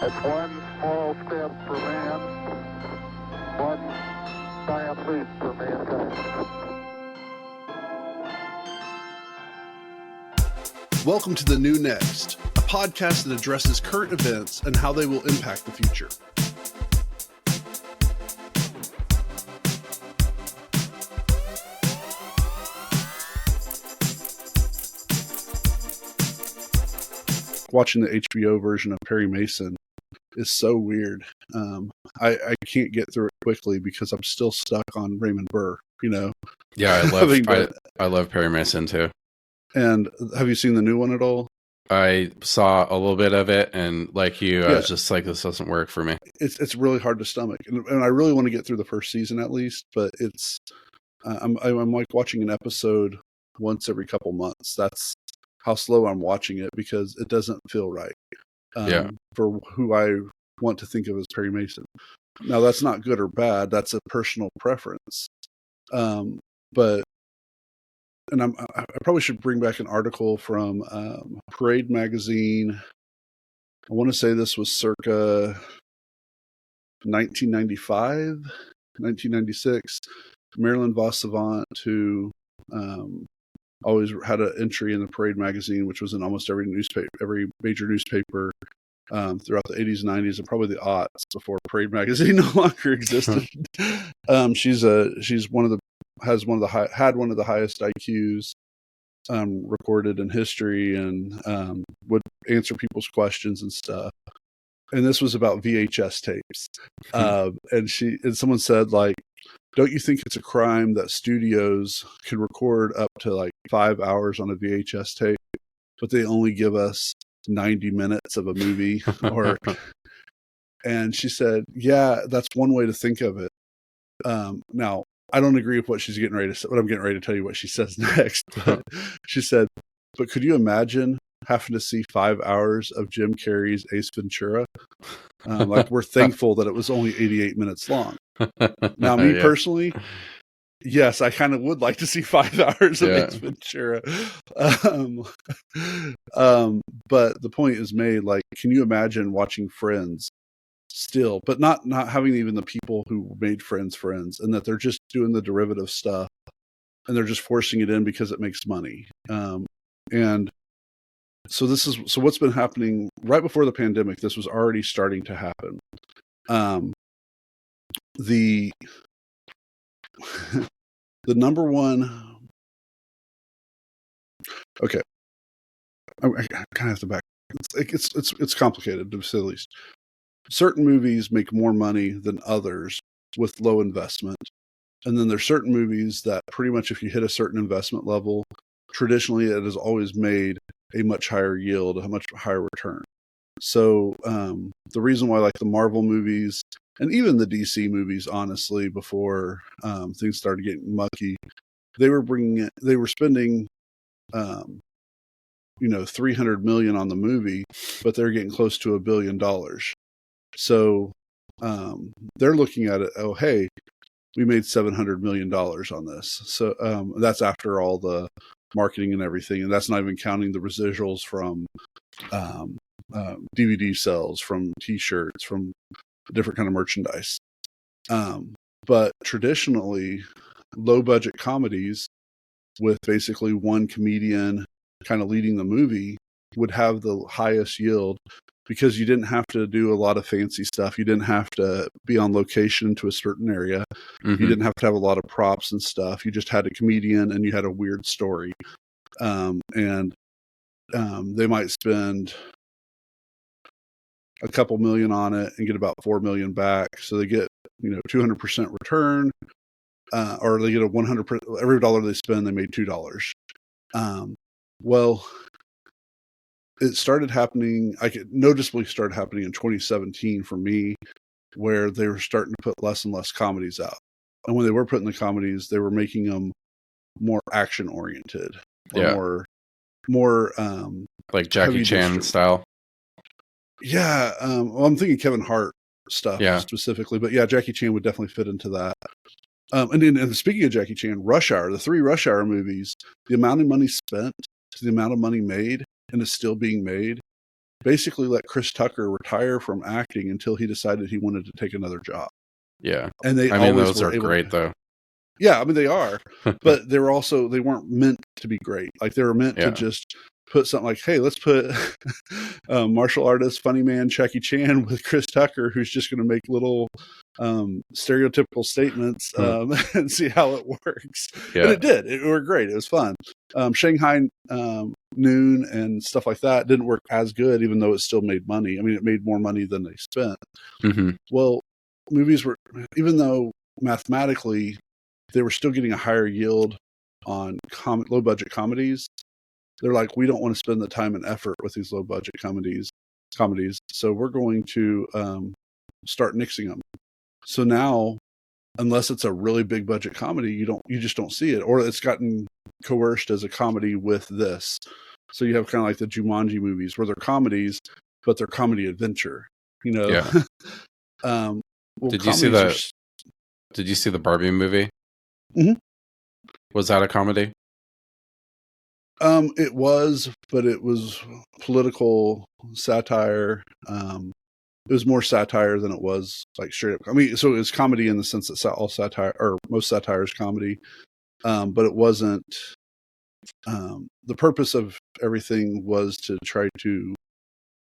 It's one small step for man, one giant leap for mankind. Welcome to The New Next, a podcast that addresses current events and how they will impact the future. Watching the HBO version of Perry Mason is so weird. I can't get through it quickly because I'm still stuck on Raymond Burr, you know? Yeah, I love Perry Mason too. And have you seen the new one at all? I saw a little bit of it, and like you, I was just like, this doesn't work for me. It's really hard to stomach, and I really want to get through the first season at least. But it's I'm like watching an episode once every couple months. That's how slow I'm watching it because it doesn't feel right. For who I want to think of as Perry Mason. Now that's not good or bad. That's a personal preference. But I probably should bring back an article from Parade magazine. I want to say this was circa 1995, 1996. Marilyn Vos Savant, who always had an entry in the Parade magazine, which was in almost every major newspaper throughout the 80s and 90s, and probably the aughts before Parade magazine no longer existed. She's one of the had one of the highest IQs recorded in history, and would answer people's questions and stuff. And this was about VHS tapes. And someone said, like, don't you think it's a crime that studios can record up to like 5 hours on a VHS tape, but they only give us 90 minutes of a movie? And she said, yeah, that's one way to think of it. Now, I don't agree with what she's getting ready to say, but I'm getting ready to tell you what she says next. But she said, but could you imagine having to see 5 hours of Jim Carrey's Ace Ventura? Like, we're thankful that it was only 88 minutes long. Now, me personally, yes, I kind of would like to see 5 hours of Ace Ventura. But the point is made, like, can you imagine watching Friends still, but not having even the people who made Friends, and that they're just doing the derivative stuff and they're just forcing it in because it makes money. And so what's been happening right before the pandemic, this was already starting to happen. The number one, okay, I kind of have to back. It's complicated, to say the least. Certain movies make more money than others with low investment. And then there's certain movies that pretty much, if you hit a certain investment level, traditionally it has always made a much higher yield, a much higher return. So the reason why, like, the Marvel movies and even the DC movies, honestly, before things started getting mucky, they were spending $300 million on the movie, but they're getting close to $1 billion. So they're looking at it, oh, hey, we made $700 million on this. So that's after all the marketing and everything. And that's not even counting the residuals from DVD sales, from T-shirts, from different kind of merchandise. But traditionally, low budget comedies with basically one comedian kind of leading the movie would have the highest yield, because you didn't have to do a lot of fancy stuff. You didn't have to be on location to a certain area. Mm-hmm. You didn't have to have a lot of props and stuff. You just had a comedian and you had a weird story. And they might spend a couple million on it and get about 4 million back. So they get, 200% return, or they get a 100%, every dollar they spend, they made $2. Well, it started happening, noticeably started happening in 2017 for me, where they were starting to put less and less comedies out. And when they were putting the comedies, they were making them more action oriented, or more like Jackie Chan style. Yeah. Well, I'm thinking Kevin Hart stuff specifically, but yeah, Jackie Chan would definitely fit into that. And speaking of Jackie Chan, Rush Hour, the 3 Rush Hour movies, the amount of money spent to the amount of money made, and it's still being made, basically let Chris Tucker retire from acting until he decided he wanted to take another job. Yeah. And they I mean, always those were are able great, to, though. yeah, I mean, they are, but they weren't meant to be great. Like, they were meant to just put something like, hey, let's put martial artist, funny man, Jackie Chan with Chris Tucker, who's just going to make little stereotypical statements and see how it works. Yeah. And it did. It worked great. It was fun. Shanghai Noon and stuff like that didn't work as good, even though it still made money. I mean, it made more money than they spent. Mm-hmm. Well, movies were, even though mathematically they were still getting a higher yield on low budget comedies, they're like, we don't want to spend the time and effort with these low budget comedies. So we're going to start nixing them. So now, unless it's a really big budget comedy, you just don't see it, or it's gotten coerced as a comedy with this. So you have kind of like the Jumanji movies where they're comedies, but they're comedy adventure, you know? Yeah. Well, Did you see the Barbie movie? Mm-hmm. Was that a comedy? It was, but it was political satire. It was more satire than it was like straight up. I mean, so it was comedy in the sense that all satire, or most satire, is comedy. But it wasn't. The purpose of everything was to try to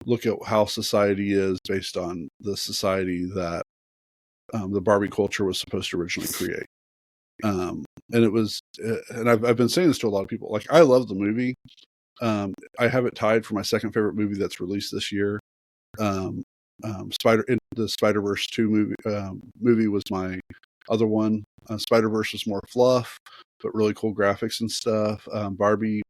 look at how society is based on the society that the Barbie culture was supposed to originally create. And it was, and I've been saying this to a lot of people. Like, I love the movie. I have it tied for my second favorite movie that's released this year. The Spider-Verse 2 movie was my other one. Spider-Verse was more fluff, but really cool graphics and stuff. Barbie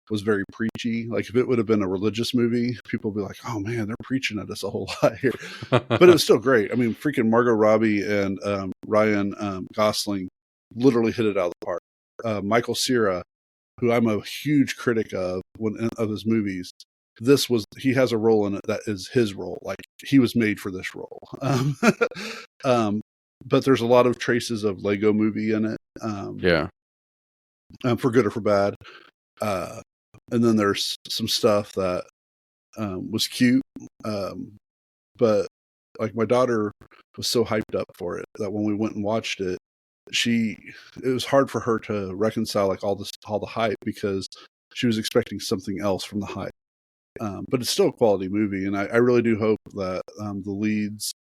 was very preachy. Like, if it would have been a religious movie, people would be like, oh man, they're preaching at us a whole lot here. But it was still great. I mean, freaking Margot Robbie and Ryan Gosling literally hit it out of the park. Michael Cera, who I'm a huge critic of his movies, he has a role in it that is his role. Like, he was made for this role. But there's a lot of traces of Lego Movie in it. For good or for bad. And then there's some stuff that was cute. But like, my daughter was so hyped up for it that when we went and watched it, it was hard for her to reconcile like all the hype, because she was expecting something else from the hype. But it's still a quality movie, and I really do hope that the leads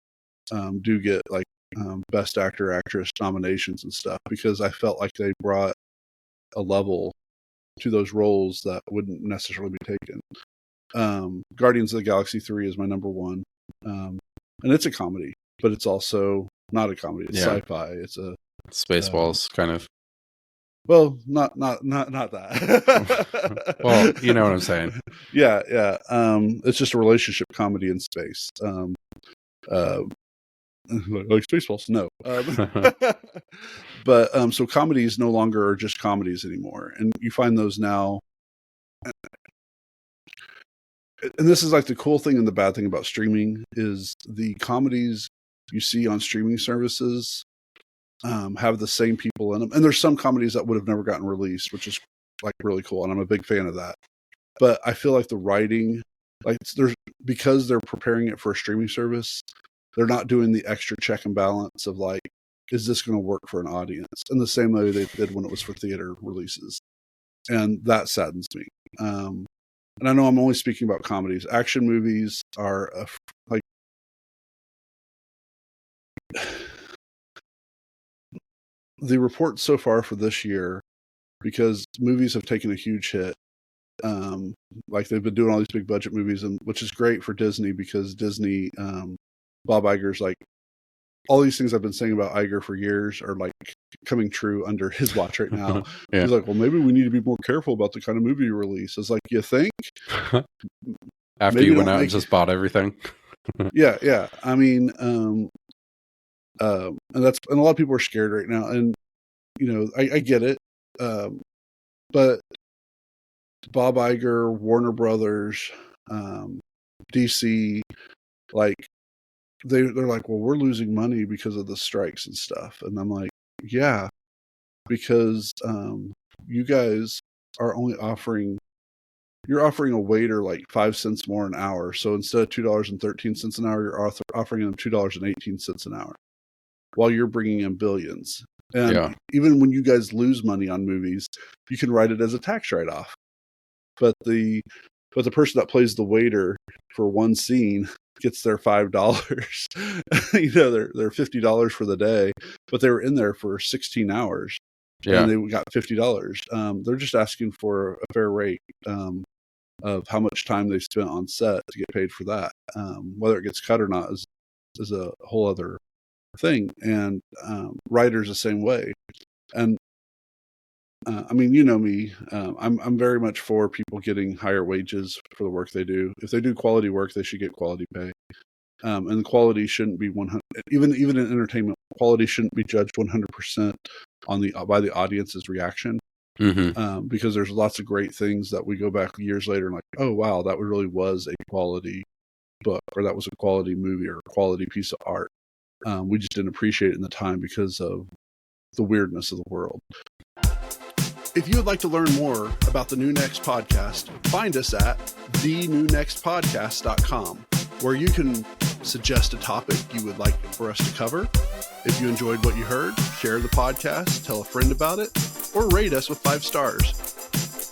do get like best actor, actress nominations and stuff, because I felt like they brought a level to those roles that wouldn't necessarily be taken. Guardians of the Galaxy 3 is my number one, and it's a comedy, but it's also not a comedy. It's sci-fi. It's a Spaceballs kind of. Well, not that. Well, you know what I'm saying. Yeah. It's just a relationship comedy in space. Like Spaceballs, no. But so comedies no longer are just comedies anymore, and you find those now. And this is like the cool thing and the bad thing about streaming is the comedies you see on streaming services have the same people in them. And there's some comedies that would have never gotten released, which is like really cool. And I'm a big fan of that. But I feel like the writing, like, because they're preparing it for a streaming service, they're not doing the extra check and balance of like, is this going to work for an audience? In the same way they did when it was for theater releases. And that saddens me. And I know I'm only speaking about comedies. Action movies are like, the reports so far for this year, because movies have taken a huge hit. Like, they've been doing all these big budget movies, and which is great for Disney, because Disney, Bob Iger's like, all these things I've been saying about Iger for years are like coming true under his watch right now. Yeah. He's like, well, maybe we need to be more careful about the kind of movie you release. It's like, you think? After you went out and just bought everything. Yeah. I mean, and a lot of people are scared right now, and you know, I get it. But Bob Iger, Warner Brothers, DC, like, they're like, well, we're losing money because of the strikes and stuff. And I'm like, yeah, because you guys are only offering you're offering a waiter like 5 cents more an hour. So instead of $2.13 an hour, you're offering them $2.18 an hour while you're bringing in billions. And even when you guys lose money on movies, you can write it as a tax write-off. But the person that plays the waiter for one scene gets their $5. They're $50 for the day, but they were in there for 16 hours. And they got $50. They're just asking for a fair rate of how much time they spent on set to get paid for that. Whether it gets cut or not is a whole other thing. And writers the same way. And I mean, you know me, I'm very much for people getting higher wages for the work they do. If they do quality work, they should get quality pay. And the quality shouldn't be 100. Even in entertainment, quality shouldn't be judged 100% by the audience's reaction. Because there's lots of great things that we go back years later and like, oh wow, that really was a quality book, or that was a quality movie, or a quality piece of art. We just didn't appreciate it in the time because of the weirdness of the world. If you would like to learn more about the New Next podcast, find us at thenewnextpodcast.com, where you can suggest a topic you would like for us to cover. If you enjoyed what you heard, share the podcast, tell a friend about it, or rate us with 5 stars.